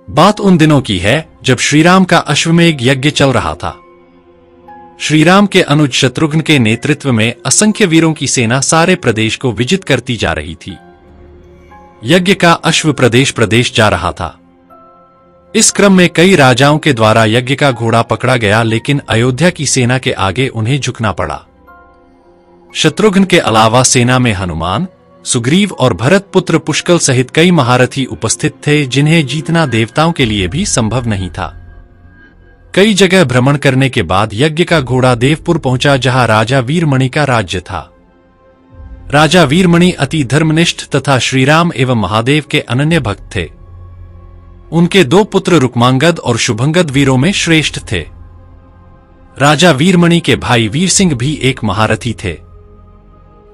बात उन दिनों की है जब श्रीराम का अश्वमेध यज्ञ चल रहा था। श्रीराम के अनुज शत्रुघ्न के नेतृत्व में असंख्य वीरों की सेना सारे प्रदेश को विजित करती जा रही थी। यज्ञ का अश्व प्रदेश प्रदेश जा रहा था। इस क्रम में कई राजाओं के द्वारा यज्ञ का घोड़ा पकड़ा गया, लेकिन अयोध्या की सेना के आगे उन्हें झुकना पड़ा। शत्रुघ्न के अलावा सेना में हनुमान, सुग्रीव और भरत पुत्र पुष्कल सहित कई महारथी उपस्थित थे, जिन्हें जीतना देवताओं के लिए भी संभव नहीं था। कई जगह भ्रमण करने के बाद यज्ञ का घोड़ा देवपुर पहुंचा, जहां राजा वीरमणि का राज्य था। राजा वीरमणि अति धर्मनिष्ठ तथा श्रीराम एवं महादेव के अनन्य भक्त थे। उनके दो पुत्र रुक्मांगद और शुभंगद वीरों में श्रेष्ठ थे। राजा वीरमणि के भाई वीर सिंह भी एक महारथी थे।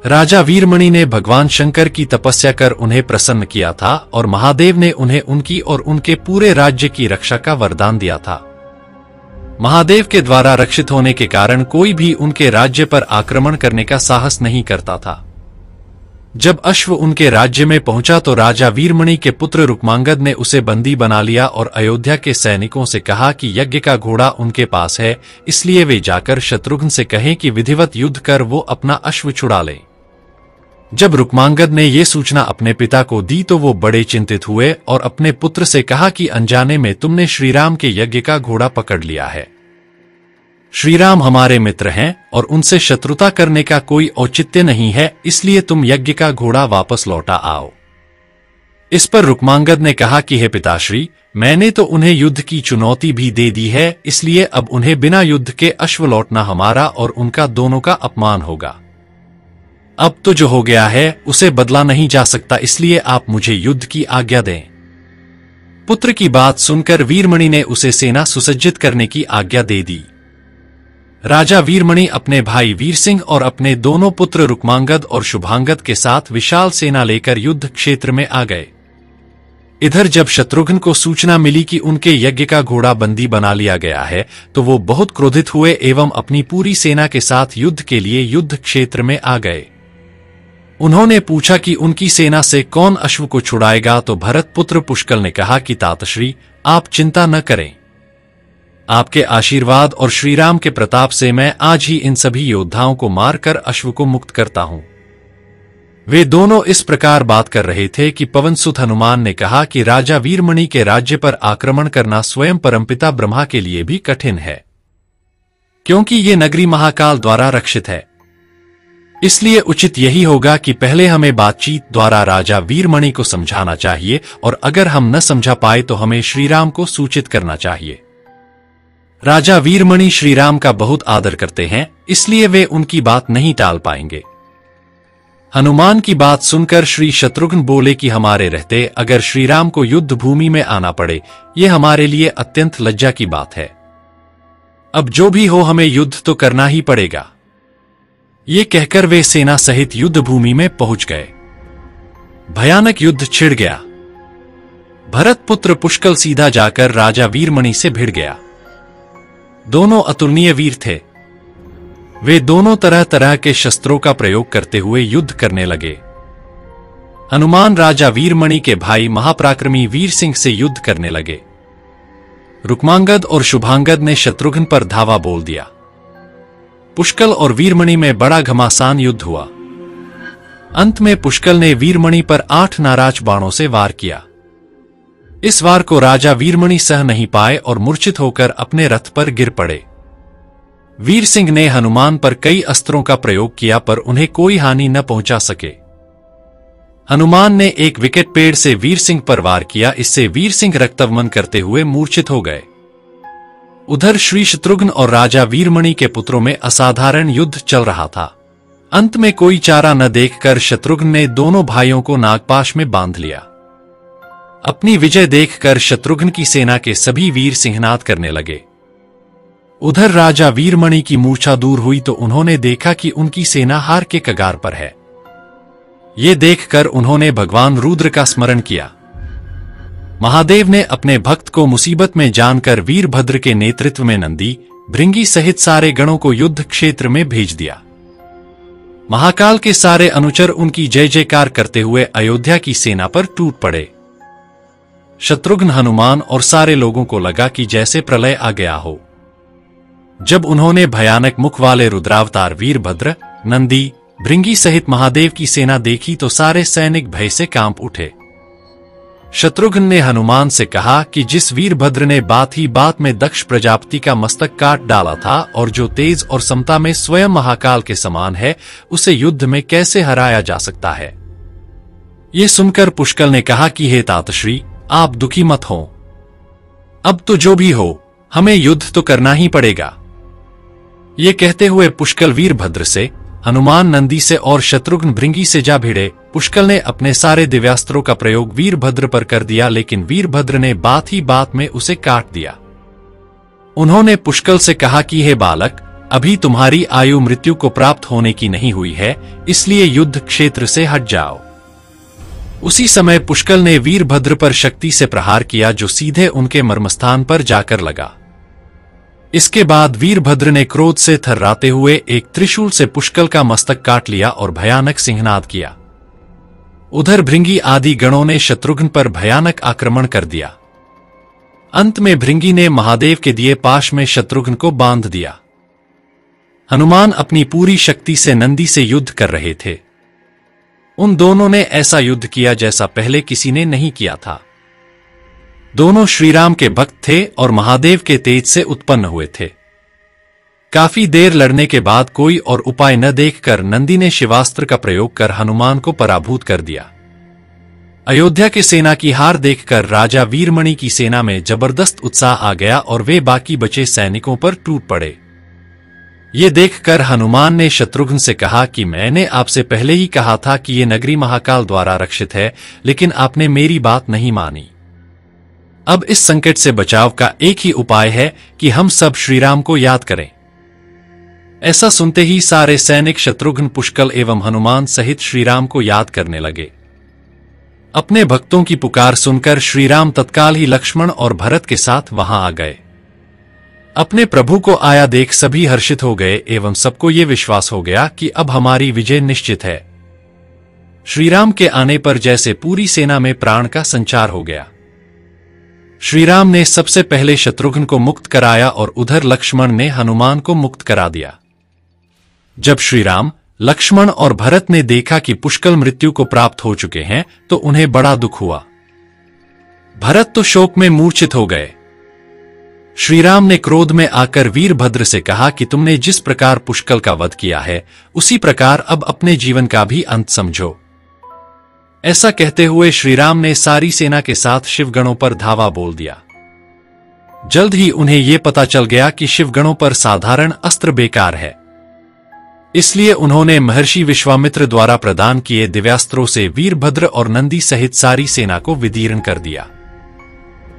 राजा वीरमणि ने भगवान शंकर की तपस्या कर उन्हें प्रसन्न किया था और महादेव ने उन्हें उनकी और उनके पूरे राज्य की रक्षा का वरदान दिया था। महादेव के द्वारा रक्षित होने के कारण कोई भी उनके राज्य पर आक्रमण करने का साहस नहीं करता था। जब अश्व उनके राज्य में पहुंचा तो राजा वीरमणि के पुत्र रुक्मांगद ने उसे बंदी बना लिया और अयोध्या के सैनिकों से कहा कि यज्ञ का घोड़ा उनके पास है, इसलिए वे जाकर शत्रुघ्न से कहें कि विधिवत युद्ध कर वो अपना अश्व छुड़ा ले। जब रुक्मांगद ने ये सूचना अपने पिता को दी तो वो बड़े चिंतित हुए और अपने पुत्र से कहा कि अनजाने में तुमने श्रीराम के यज्ञ का घोड़ा पकड़ लिया है। श्रीराम हमारे मित्र हैं और उनसे शत्रुता करने का कोई औचित्य नहीं है, इसलिए तुम यज्ञ का घोड़ा वापस लौटा आओ। इस पर रुक्मांगद ने कहा कि हे पिताश्री, मैंने तो उन्हें युद्ध की चुनौती भी दे दी है, इसलिए अब उन्हें बिना युद्ध के अश्व लौटना हमारा और उनका दोनों का अपमान होगा। अब तो जो हो गया है उसे बदला नहीं जा सकता, इसलिए आप मुझे युद्ध की आज्ञा दें। पुत्र की बात सुनकर वीरमणि ने उसे सेना सुसज्जित करने की आज्ञा दे दी। राजा वीरमणि अपने भाई वीर सिंह और अपने दोनों पुत्र रुक्मांगद और शुभांगद के साथ विशाल सेना लेकर युद्ध क्षेत्र में आ गए। इधर जब शत्रुघ्न को सूचना मिली कि उनके यज्ञ का घोड़ा बंदी बना लिया गया है तो वो बहुत क्रोधित हुए एवं अपनी पूरी सेना के साथ युद्ध के लिए युद्ध क्षेत्र में आ गए। उन्होंने पूछा कि उनकी सेना से कौन अश्व को छुड़ाएगा, तो भरत पुत्र पुष्कल ने कहा कि तातश्री, आप चिंता न करें। आपके आशीर्वाद और श्रीराम के प्रताप से मैं आज ही इन सभी योद्धाओं को मारकर अश्व को मुक्त करता हूं। वे दोनों इस प्रकार बात कर रहे थे कि पवनसुत हनुमान ने कहा कि राजा वीरमणि के राज्य पर आक्रमण करना स्वयं परमपिता ब्रह्मा के लिए भी कठिन है, क्योंकि ये नगरी महाकाल द्वारा रक्षित है। इसलिए उचित यही होगा कि पहले हमें बातचीत द्वारा राजा वीरमणि को समझाना चाहिए और अगर हम न समझा पाए तो हमें श्रीराम को सूचित करना चाहिए। राजा वीरमणि श्रीराम का बहुत आदर करते हैं, इसलिए वे उनकी बात नहीं टाल पाएंगे। हनुमान की बात सुनकर श्री शत्रुघ्न बोले कि हमारे रहते अगर श्रीराम को युद्ध भूमि में आना पड़े, ये हमारे लिए अत्यंत लज्जा की बात है। अब जो भी हो हमें युद्ध तो करना ही पड़ेगा। ये कहकर वे सेना सहित युद्ध भूमि में पहुंच गए। भयानक युद्ध छिड़ गया। भरत पुत्र पुष्कल सीधा जाकर राजा वीरमणि से भिड़ गया। दोनों अतुलनीय वीर थे। वे दोनों तरह तरह के शस्त्रों का प्रयोग करते हुए युद्ध करने लगे। हनुमान राजा वीरमणि के भाई महापराक्रमी वीर सिंह से युद्ध करने लगे। रुक्मांगद और शुभांगद ने शत्रुघ्न पर धावा बोल दिया। पुष्कल और वीरमणि में बड़ा घमासान युद्ध हुआ। अंत में पुष्कल ने वीरमणि पर 8 नाराज बाणों से वार किया। इस वार को राजा वीरमणि सह नहीं पाए और मूर्छित होकर अपने रथ पर गिर पड़े। वीर सिंह ने हनुमान पर कई अस्त्रों का प्रयोग किया पर उन्हें कोई हानि न पहुंचा सके। हनुमान ने एक विकट पेड़ से वीर सिंह पर वार किया, इससे वीर सिंह रक्तवमन करते हुए मूर्छित हो गए। उधर श्री शत्रुघ्न और राजा वीरमणि के पुत्रों में असाधारण युद्ध चल रहा था। अंत में कोई चारा न देखकर शत्रुघ्न ने दोनों भाइयों को नागपाश में बांध लिया। अपनी विजय देखकर शत्रुघ्न की सेना के सभी वीर सिंहनाद करने लगे। उधर राजा वीरमणि की मूर्छा दूर हुई तो उन्होंने देखा कि उनकी सेना हार के कगार पर है। ये देखकर उन्होंने भगवान रुद्र का स्मरण किया। महादेव ने अपने भक्त को मुसीबत में जानकर वीरभद्र के नेतृत्व में नंदी, भृंगी सहित सारे गणों को युद्ध क्षेत्र में भेज दिया। महाकाल के सारे अनुचर उनकी जय जयकार करते हुए अयोध्या की सेना पर टूट पड़े। शत्रुघ्न, हनुमान और सारे लोगों को लगा कि जैसे प्रलय आ गया हो। जब उन्होंने भयानक मुख वाले रुद्रावतार वीरभद्र, नंदी, भृंगी सहित महादेव की सेना देखी तो सारे सैनिक भय से कांप उठे। शत्रुघ्न ने हनुमान से कहा कि जिस वीरभद्र ने बात ही बात में दक्ष प्रजापति का मस्तक काट डाला था और जो तेज और समता में स्वयं महाकाल के समान है, उसे युद्ध में कैसे हराया जा सकता है। ये सुनकर पुष्कल ने कहा कि हे तातश्री, आप दुखी मत हो। अब तो जो भी हो, हमें युद्ध तो करना ही पड़ेगा। ये कहते हुए पुष्कल वीरभद्र से, हनुमान नंदी से और शत्रुघ्न भृंगी से जा भिड़े। पुष्कल ने अपने सारे दिव्यास्त्रों का प्रयोग वीरभद्र पर कर दिया, लेकिन वीरभद्र ने बात ही बात में उसे काट दिया। उन्होंने पुष्कल से कहा कि हे बालक, अभी तुम्हारी आयु मृत्यु को प्राप्त होने की नहीं हुई है, इसलिए युद्ध क्षेत्र से हट जाओ। उसी समय पुष्कल ने वीरभद्र पर शक्ति से प्रहार किया, जो सीधे उनके मर्मस्थान पर जाकर लगा। इसके बाद वीरभद्र ने क्रोध से थर्राते हुए एक त्रिशूल से पुष्कल का मस्तक काट लिया और भयानक सिंहनाद किया। उधर भृंगी आदि गणों ने शत्रुघ्न पर भयानक आक्रमण कर दिया। अंत में भृंगी ने महादेव के दिए पाश में शत्रुघ्न को बांध दिया। हनुमान अपनी पूरी शक्ति से नंदी से युद्ध कर रहे थे। उन दोनों ने ऐसा युद्ध किया जैसा पहले किसी ने नहीं किया था। दोनों श्रीराम के भक्त थे और महादेव के तेज से उत्पन्न हुए थे। काफी देर लड़ने के बाद कोई और उपाय न देखकर नंदी ने शिवास्त्र का प्रयोग कर हनुमान को पराभूत कर दिया। अयोध्या की सेना की हार देखकर राजा वीरमणि की सेना में जबरदस्त उत्साह आ गया और वे बाकी बचे सैनिकों पर टूट पड़े। ये देखकर हनुमान ने शत्रुघ्न से कहा कि मैंने आपसे पहले ही कहा था कि ये नगरी महाकाल द्वारा रक्षित है, लेकिन आपने मेरी बात नहीं मानी। अब इस संकट से बचाव का एक ही उपाय है कि हम सब श्रीराम को याद करें। ऐसा सुनते ही सारे सैनिक शत्रुघ्न, पुष्कल एवं हनुमान सहित श्रीराम को याद करने लगे। अपने भक्तों की पुकार सुनकर श्रीराम तत्काल ही लक्ष्मण और भरत के साथ वहां आ गए। अपने प्रभु को आया देख सभी हर्षित हो गए एवं सबको ये विश्वास हो गया कि अब हमारी विजय निश्चित है। श्रीराम के आने पर जैसे पूरी सेना में प्राण का संचार हो गया। श्रीराम ने सबसे पहले शत्रुघ्न को मुक्त कराया और उधर लक्ष्मण ने हनुमान को मुक्त करा दिया। जब श्रीराम, लक्ष्मण और भरत ने देखा कि पुष्कल मृत्यु को प्राप्त हो चुके हैं तो उन्हें बड़ा दुख हुआ। भरत तो शोक में मूर्छित हो गए। श्रीराम ने क्रोध में आकर वीरभद्र से कहा कि तुमने जिस प्रकार पुष्कल का वध किया है, उसी प्रकार अब अपने जीवन का भी अंत समझो। ऐसा कहते हुए श्रीराम ने सारी सेना के साथ शिवगणों पर धावा बोल दिया। जल्द ही उन्हें यह पता चल गया कि शिवगणों पर साधारण अस्त्र बेकार है, इसलिए उन्होंने महर्षि विश्वामित्र द्वारा प्रदान किए दिव्यास्त्रों से वीरभद्र और नंदी सहित सारी सेना को विदीर्ण कर दिया।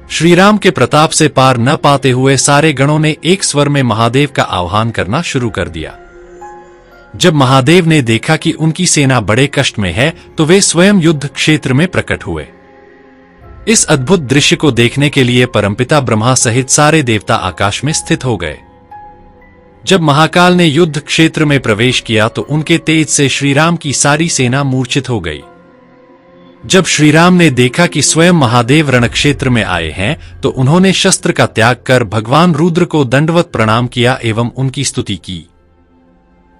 श्रीराम के प्रताप से पार न पाते हुए सारे गणों ने एक स्वर में महादेव का आह्वान करना शुरू कर दिया। जब महादेव ने देखा कि उनकी सेना बड़े कष्ट में है तो वे स्वयं युद्ध क्षेत्र में प्रकट हुए। इस अद्भुत दृश्य को देखने के लिए परमपिता ब्रह्मा सहित सारे देवता आकाश में स्थित हो गए। जब महाकाल ने युद्ध क्षेत्र में प्रवेश किया तो उनके तेज से श्रीराम की सारी सेना मूर्छित हो गई। जब श्रीराम ने देखा कि स्वयं महादेव रणक्षेत्र में आए हैं तो उन्होंने शस्त्र का त्याग कर भगवान रुद्र को दंडवत प्रणाम किया एवं उनकी स्तुति की।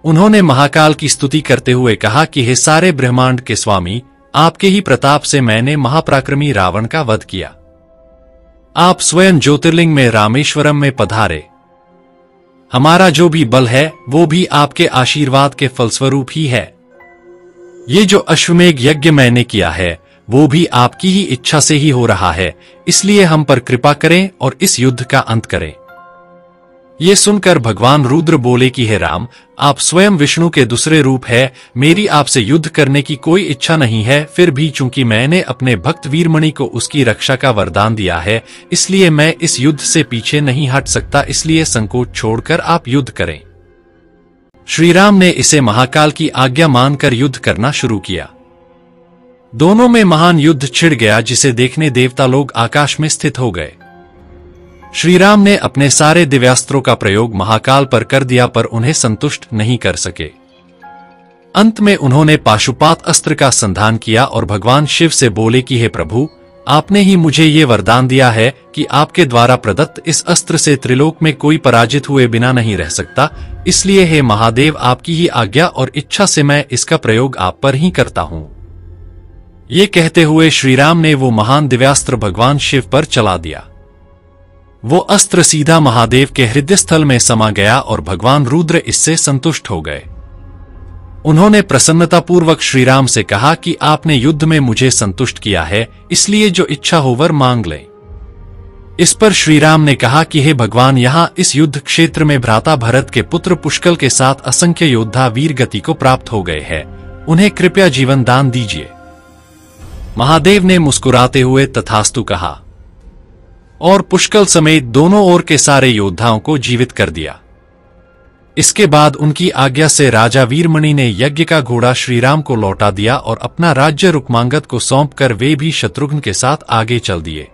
उन्होंने महाकाल की स्तुति करते हुए कहा कि हे सारे ब्रह्मांड के स्वामी, आपके ही प्रताप से मैंने महापराक्रमी रावण का वध किया। आप स्वयं ज्योतिर्लिंग में रामेश्वरम में पधारे। हमारा जो भी बल है वो भी आपके आशीर्वाद के फलस्वरूप ही है। ये जो अश्वमेघ यज्ञ मैंने किया है वो भी आपकी ही इच्छा से ही हो रहा है, इसलिए हम पर कृपा करें और इस युद्ध का अंत करें। ये सुनकर भगवान रुद्र बोले कि हे राम, आप स्वयं विष्णु के दूसरे रूप है, मेरी आपसे युद्ध करने की कोई इच्छा नहीं है, फिर भी चूंकि मैंने अपने भक्त वीरमणि को उसकी रक्षा का वरदान दिया है, इसलिए मैं इस युद्ध से पीछे नहीं हट सकता, इसलिए संकोच छोड़कर आप युद्ध करें। श्रीराम ने इसे महाकाल की आज्ञा मानकर युद्ध करना शुरू किया। दोनों में महान युद्ध छिड़ गया, जिसे देखने देवता लोग आकाश में स्थित हो गए। श्रीराम ने अपने सारे दिव्यास्त्रों का प्रयोग महाकाल पर कर दिया, पर उन्हें संतुष्ट नहीं कर सके। अंत में उन्होंने पाशुपात अस्त्र का संधान किया और भगवान शिव से बोले कि हे प्रभु, आपने ही मुझे ये वरदान दिया है कि आपके द्वारा प्रदत्त इस अस्त्र से त्रिलोक में कोई पराजित हुए बिना नहीं रह सकता, इसलिए हे महादेव, आपकी ही आज्ञा और इच्छा से मैं इसका प्रयोग आप पर ही करता हूं। ये कहते हुए श्रीराम ने वो महान दिव्यास्त्र भगवान शिव पर चला दिया। वो अस्त्र सीधा महादेव के हृदय स्थल में समा गया और भगवान रुद्र इससे संतुष्ट हो गए। उन्होंने प्रसन्नतापूर्वक श्रीराम से कहा कि आपने युद्ध में मुझे संतुष्ट किया है, इसलिए जो इच्छा हो वर मांग लें। इस पर श्रीराम ने कहा कि हे भगवान, यहां इस युद्ध क्षेत्र में भ्राता भरत के पुत्र पुष्कल के साथ असंख्य योद्धा वीर गति को प्राप्त हो गए हैं, उन्हें कृपया जीवन दान दीजिए। महादेव ने मुस्कुराते हुए तथास्तु कहा और पुष्कल समेत दोनों ओर के सारे योद्धाओं को जीवित कर दिया। इसके बाद उनकी आज्ञा से राजा वीरमणि ने यज्ञ का घोड़ा श्रीराम को लौटा दिया और अपना राज्य रुक्मांगद को सौंपकर वे भी शत्रुघ्न के साथ आगे चल दिए।